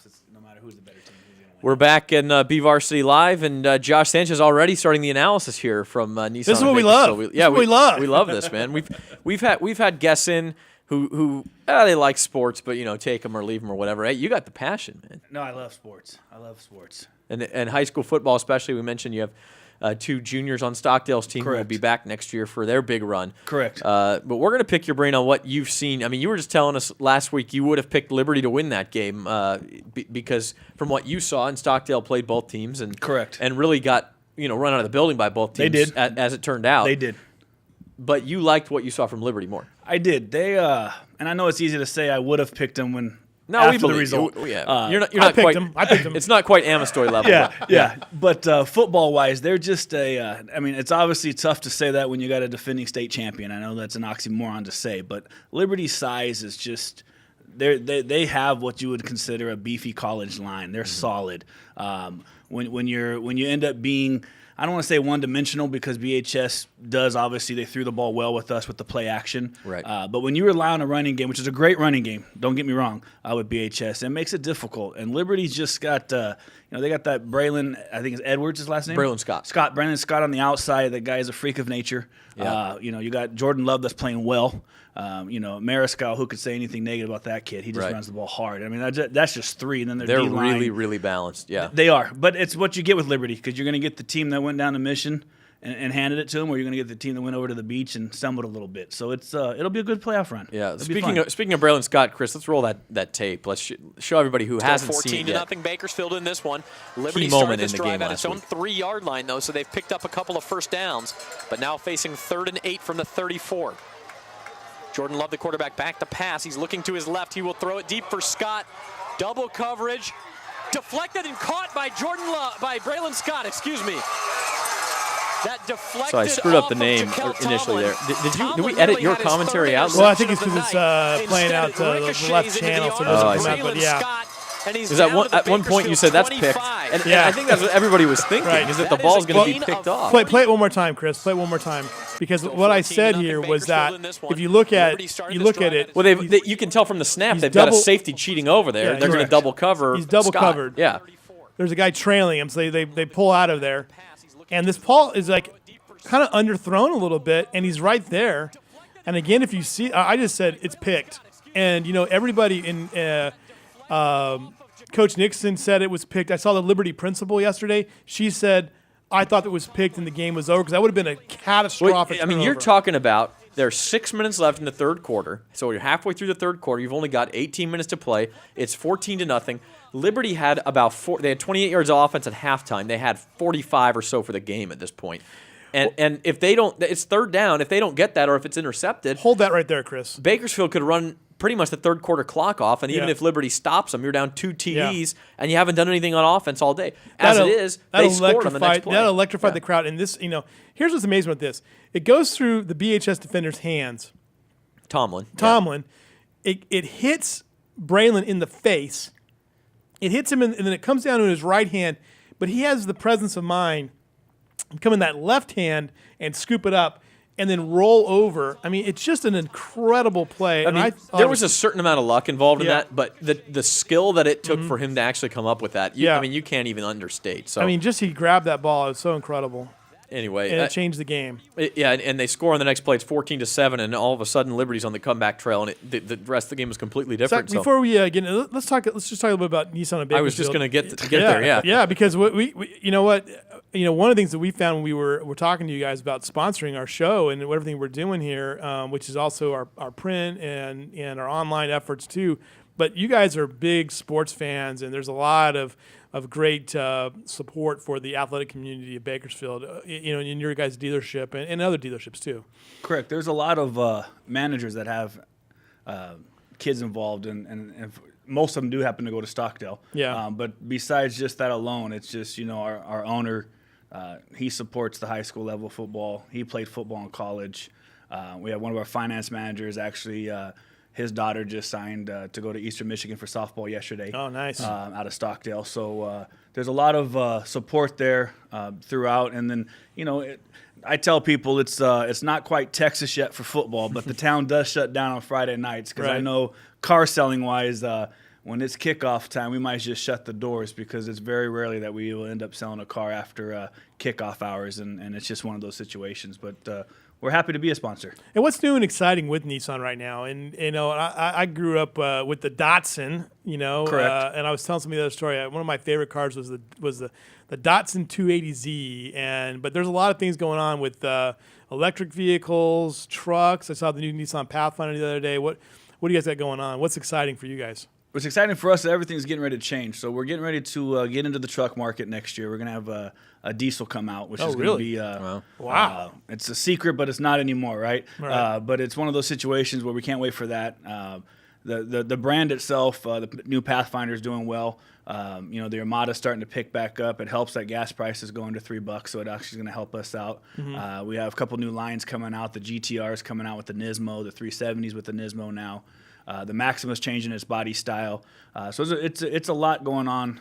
It's no matter who's the better team. Who's gonna win. We're back in BVarsity Live, and Josh Sanchez already starting the analysis here from Nissan. This is what we love. This is what we love. We love this, man. We've had guests in who they like sports, but take them or leave them or whatever. Hey, you got the passion, man. No, I love sports. And high school football, especially. We mentioned you have 2 juniors on Stockdale's team who will be back next year for their big run. Correct. But we're going to pick your brain on what you've seen. I mean, you were just telling us last week you would have picked Liberty to win that game because from what you saw, and Stockdale played both teams and correct and really got run out of the building by both teams. They did, as it turned out. They did. But you liked what you saw from Liberty more. I did. They and I know it's easy to say I would have picked them when. No, after the result. You're not quite. I picked them. It's not quite Amistoy level. Yeah. But football-wise, they're just I mean, it's obviously tough to say that when you got a defending state champion. I know that's an oxymoron to say, but Liberty's size is just. They have what you would consider a beefy college line. They're solid. When you end up being. I don't want to say one-dimensional because BHS does, obviously, they threw the ball well with us with the play action. Right. But when you rely on a running game, which is a great running game, don't get me wrong, with BHS, it makes it difficult. And Liberty's just got, they got that Braylon, I think it's Edwards, his last name? Braylon Scott. Braylon Scott on the outside. That guy is a freak of nature. Yeah. You got Jordan Love that's playing well. Mariscal, who could say anything negative about that kid? He just runs the ball hard. I mean, that's just 3. And then they're really, really balanced. Yeah, they are. But it's what you get with Liberty because you're going to get the team that went down to Mission and handed it to them, or you're going to get the team that went over to the beach and stumbled a little bit. So it'll be a good playoff run. Yeah. Speaking of Braylon Scott, Chris, let's roll that tape. Let's show everybody who hasn't seen it yet. 14-0 Bakersfield in this one. Liberty Key started moment this in the drive game at its last own week. 3-yard line, though, so they've picked up a couple of first downs, but now facing 3rd and 8 from the 34. Jordan Love, the quarterback, back to pass. He's looking to his left. He will throw it deep for Scott. Double coverage. Deflected and caught by Braylon Scott, excuse me. That deflected. So I screwed up the name initially there. Did we edit your commentary out? Well, I think it's because it's playing out to the left channel, so it doesn't come out, but yeah. Because at one point you said that's picked, and I think that's what everybody was thinking, is that the ball's going to be picked off. Play it one more time, Chris. Play it one more time. Because what I said here was that if you look at it. Well, you can tell from the snap they've got a safety cheating over there. Yeah, they're going to double cover. He's double Scott. covered. Yeah. There's a guy trailing him, so they pull out of there, and this ball is like kind of underthrown a little bit, and he's right there. And again, if you see, I just said it's picked, and everybody in. Coach Nixon said it was picked. I saw the Liberty principal yesterday. She said, I thought it was picked and the game was over because that would have been a catastrophic turnover. You're talking about there's 6 minutes left in the third quarter. So you're halfway through the third quarter. You've only got 18 minutes to play. It's 14-0. Liberty had they had 28 yards of offense at halftime. They had 45 or so for the game at this point. And if they don't, it's third down. If they don't get that or if it's intercepted. Hold that right there, Chris. Bakersfield could run pretty much the third quarter clock off, and even if Liberty stops them, you're down 2 TDs, and you haven't done anything on offense all day. As it is, they scored on the next play. That electrified the crowd. And this, here's what's amazing with this. It goes through the BHS defender's hands. Tomlin. It hits Braylon in the face. It hits him, and then it comes down to his right hand, but he has the presence of mind to come in that left hand and scoop it up. And then roll over. I mean, it's just an incredible play. There was a certain amount of luck involved in that, but the skill that it took for him to actually come up with that, you can't even understate. So just he grabbed that ball. It was so incredible. Anyway, and it changed the game. And they score on the next play. It's 14-7, and all of a sudden Liberty's on the comeback trail, and the rest of the game was completely different. Zach, before we get into, let's just talk a little bit about Nissan of Bakersfield. I was just going to get there. Yeah, because we you know what. One of the things that we found when we were talking to you guys about sponsoring our show and everything we're doing here, which is also our print and our online efforts too. But you guys are big sports fans, and there's a lot of great support for the athletic community of Bakersfield, in your guys' dealership and other dealerships too. Correct. There's a lot of managers that have kids involved, and most of them do happen to go to Stockdale. Yeah. But besides just that alone, it's just our owner. He supports the high school level football. He played football in college. We have one of our finance managers actually. His daughter just signed to go to Eastern Michigan for softball yesterday. Oh, nice. Out of Stockdale. So there's a lot of support there throughout. And then, I tell people it's not quite Texas yet for football, but the town does shut down on Friday nights because I know car selling wise, when it's kickoff time, we might just shut the doors because it's very rarely that we will end up selling a car after kickoff hours, and it's just one of those situations. But we're happy to be a sponsor. And what's new and exciting with Nissan right now? And I grew up with the Datsun, Correct. and I was telling somebody the other story. One of my favorite cars was the Datsun 280Z, but there's a lot of things going on with electric vehicles, trucks. I saw the new Nissan Pathfinder the other day. What do you guys got going on? What's exciting for you guys? What's exciting for us is everything's getting ready to change. So we're getting ready to get into the truck market next year. We're going to have a diesel come out, which is going to be wow. It's a secret, but it's not anymore, right? Right. But it's one of those situations where we can't wait for that. The brand itself, the new Pathfinder is doing well. The Armada's starting to pick back up. It helps that gas prices go under $3, so it actually is going to help us out. Mm-hmm. We have a couple new lines coming out. The GTR is coming out with the Nismo, the 370s with the Nismo now. The Maxima's changing its body style. So it's a lot going on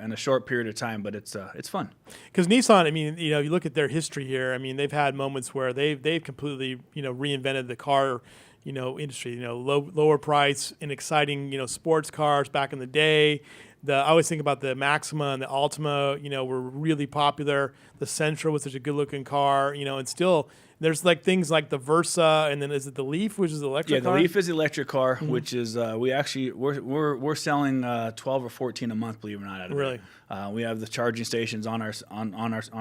in a short period of time, but it's fun. Because Nissan, I mean, you look at their history here. I mean, they've had moments where they've completely reinvented the car industry. Lower price and exciting sports cars back in the day. I always think about the Maxima and the Altima. Were really popular. The Sentra was such a good looking car. And still. There's things like the Versa, and then is it the Leaf, which is the electric car? Yeah, the Leaf is the electric car, which is we're selling 12 or 14 a month, believe it or not. Out of really? It. We have the charging stations on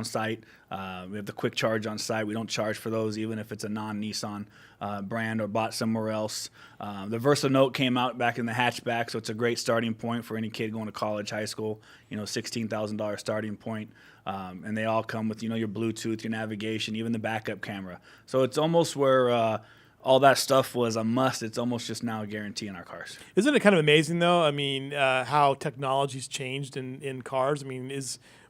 site. We have the quick charge on site. We don't charge for those, even if it's a non-Nissan brand or bought somewhere else. The Versa Note came out back in the hatchback, so it's a great starting point for any kid going to college, high school. $16,000 starting point. And they all come with, your Bluetooth, your navigation, even the backup camera. So it's almost where all that stuff was a must. It's almost just now a guarantee in our cars. Isn't it kind of amazing, though? I mean, how technology's changed in cars. I mean,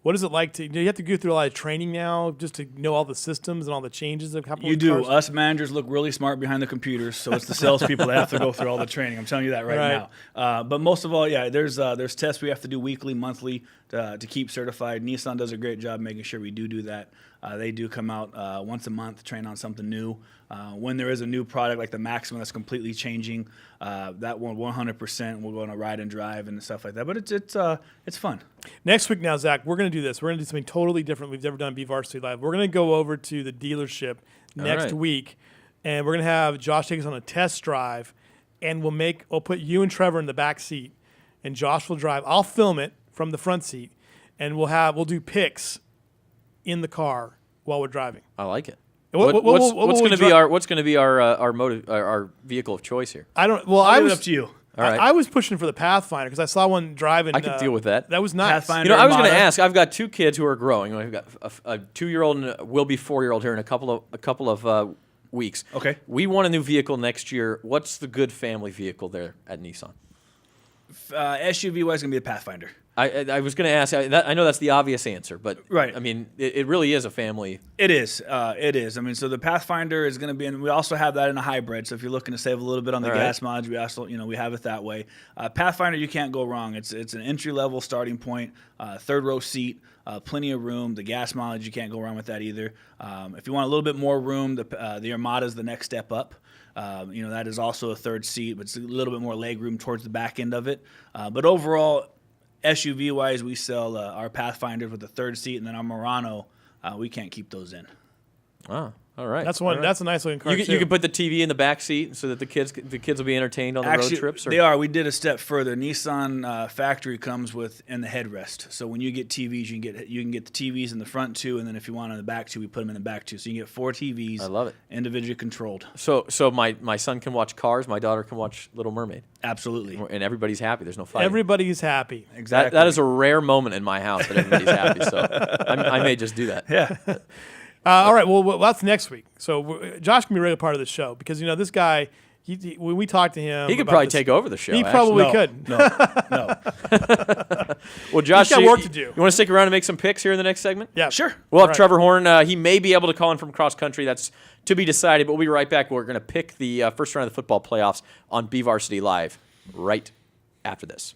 what is it like do you have to go through a lot of training now just to know all the systems and all the changes that happen with do. cars? Us managers look really smart behind the computers, so it's the salespeople that have to go through all the training. I'm telling you that right now. But most of all, yeah, there's tests we have to do weekly, monthly to keep certified. Nissan does a great job making sure we do that. They do come out once a month, train on something new. When there is a new product like the Maxima that's completely changing, that one 100% we'll go on a ride and drive and stuff like that. But it's fun. Next week now, Zach, we're going to do this. We're going to do something totally different we've never done on BVarsity Live. We're going to go over to the dealership next week, and we're going to have Josh take us on a test drive, and we'll put you and Trevor in the back seat, and Josh will drive. I'll film it from the front seat, and we'll do pics in the car while we're driving. I like it. What's going to be our vehicle of choice here? I don't. Well, I was up to you. All right. I was pushing for the Pathfinder because I saw one driving. I can deal with that. That was nice. Pathfinder, I was going to Armada. ask. I've got two kids who are growing. I've got a 2-year-old and will be 4-year-old here in a couple of weeks. Okay. We want a new vehicle next year. What's the good family vehicle there at Nissan? SUV wise, going to be a Pathfinder. I was going to ask. I know that's the obvious answer, but Right. I mean, it really is a family. It is. It is. I mean, so the Pathfinder is going to be, and we also have that in a hybrid. So if you're looking to save a little bit on the gas mileage, we also, we have it that way. Pathfinder, you can't go wrong. It's an entry level starting point, third row seat, plenty of room. The gas mileage, you can't go wrong with that either. If you want a little bit more room, the Armada is the next step up. That is also a third seat, but it's a little bit more leg room towards the back end of it. But overall, SUV-wise, we sell our Pathfinders with the third seat, and then our Murano, we can't keep those in. Oh, all right. That's one. All right. That's a nice looking car. You can put the TV in the back seat so that the kids will be entertained on the road trips. Or? They are. We did a step further. Nissan factory comes with in the headrest. So when you get TVs, you can get the TVs in the front two, and then if you want in the back two, we put them in the back two. So you can get 4 TVs. I love it. Individually controlled. So my son can watch Cars. My daughter can watch Little Mermaid. Absolutely. And everybody's happy. There's no fighting. Everybody's happy. Exactly. That is a rare moment in my house that everybody's happy. So I may just do that. Yeah. All right. Well, that's next week. So Josh can be a regular part of the show because this guy. When we talked to him, he could probably take over the show. He probably could. No. Well, Josh, he's got work to do. You want to stick around and make some picks here in the next segment? Yeah, Sure. We'll have All right. Trevor Horn. He may be able to call in from cross country. That's to be decided. But we'll be right back. We're going to pick the first round of the football playoffs on BVarsity Live right after this.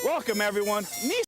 Welcome, everyone.